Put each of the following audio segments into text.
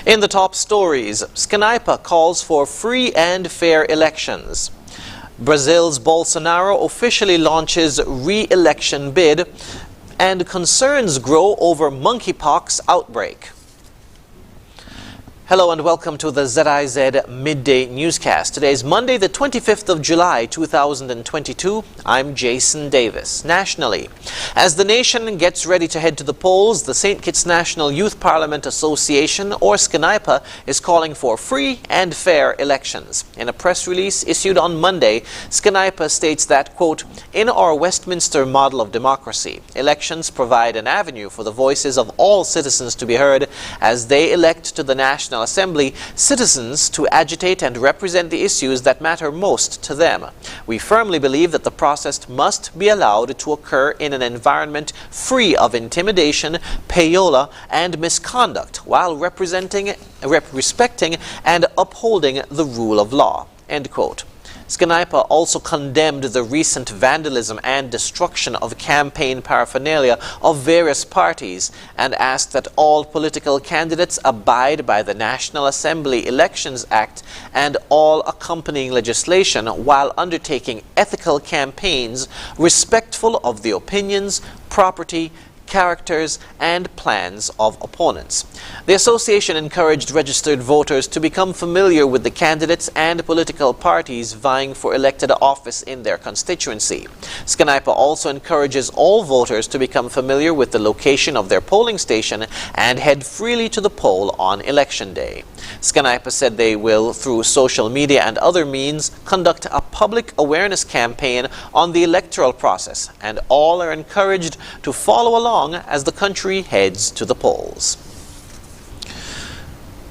In the top stories, Sniper calls for free and fair elections. Brazil's Bolsonaro officially launches re-election bid, and concerns grow over monkeypox outbreak. Hello and welcome to the ZIZ Midday Newscast. Today is Monday, the 25th of July, 2022. I'm Jason Davis. Nationally, as the nation gets ready to head to the polls, the St. Kitts National Youth Parliament Association, or SNIPA, is calling for free and fair elections. In a press release issued on Monday, SNIPA states that, quote, "In our Westminster model of democracy, elections provide an avenue for the voices of all citizens to be heard as they elect to the National Assembly citizens to agitate and represent the issues that matter most to them. We firmly believe that the process must be allowed to occur in an environment free of intimidation, payola, and misconduct while respecting and upholding the rule of law." End quote. SNIPA also condemned the recent vandalism and destruction of campaign paraphernalia of various parties and asked that all political candidates abide by the National Assembly Elections Act and all accompanying legislation while undertaking ethical campaigns respectful of the opinions, property, characters, and plans of opponents. The association encouraged registered voters to become familiar with the candidates and political parties vying for elected office in their constituency. SNIPA also encourages all voters to become familiar with the location of their polling station and head freely to the poll on election day. SNIPA said they will, through social media and other means, conduct a public awareness campaign on the electoral process, and all are encouraged to follow along as the country heads to the polls.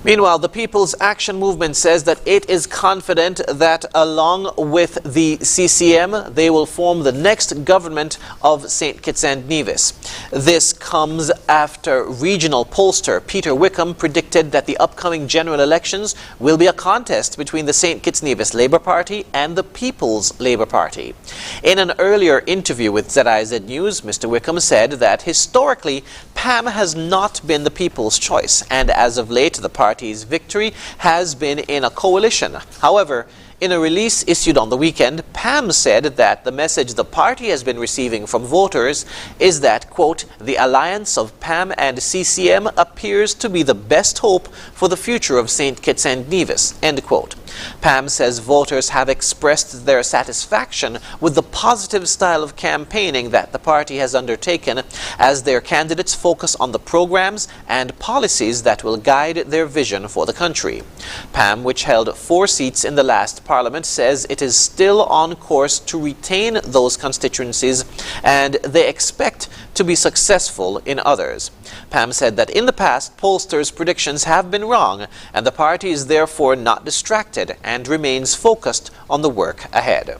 Meanwhile, the People's Action Movement says that it is confident that along with the CCM, they will form the next government of St. Kitts and Nevis. This comes after regional pollster Peter Wickham predicted that the upcoming general elections will be a contest between the St. Kitts Nevis Labour Party and the People's Labour Party. In an earlier interview with ZIZ News, Mr. Wickham said that historically, PAM has not been the people's choice, and as of late, the party's victory has been in a coalition. However, in a release issued on the weekend, PAM said that the message the party has been receiving from voters is that, quote, "The alliance of PAM and CCM appears to be the best hope for the future of St. Kitts and Nevis," end quote. PAM says voters have expressed their satisfaction with the positive style of campaigning that the party has undertaken as their candidates focus on the programs and policies that will guide their vision for the country. PAM, which held 4 seats in the last Parliament, says it is still on course to retain those constituencies and they expect to be successful in others. PAM said that in the past, pollsters' predictions have been wrong and the party is therefore not distracted and remains focused on the work ahead.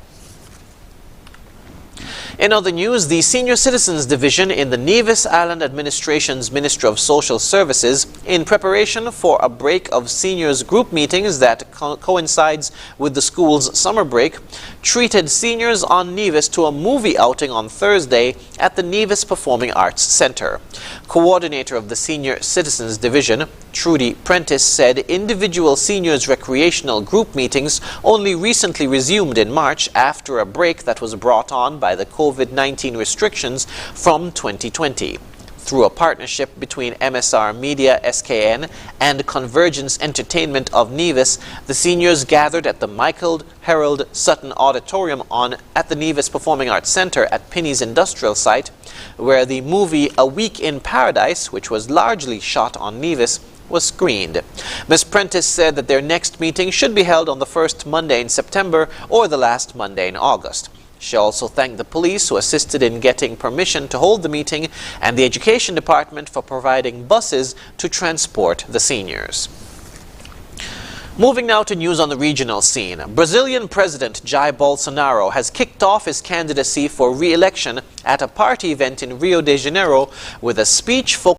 In other news, the Senior Citizens Division in the Nevis Island Administration's Ministry of Social Services, in preparation for a break of seniors group meetings that coincides with the school's summer break, treated seniors on Nevis to a movie outing on Thursday at the Nevis Performing Arts Center. Coordinator of the Senior Citizens Division, Trudy Prentice, said individual seniors recreational group meetings only recently resumed in March after a break that was brought on by the COVID-19 restrictions from 2020. Through a partnership between MSR Media SKN and Convergence Entertainment of Nevis, the seniors gathered at the Michael Harold Sutton Auditorium at the Nevis Performing Arts Center at Pinney's Industrial Site, where the movie A Week in Paradise, which was largely shot on Nevis, was screened. Ms. Prentice said that their next meeting should be held on the first Monday in September or the last Monday in August. She also thanked the police who assisted in getting permission to hold the meeting and the Education Department for providing buses to transport the seniors. Moving now to news on the regional scene. Brazilian President Jair Bolsonaro has kicked off his candidacy for re-election at a party event in Rio de Janeiro with a speech focused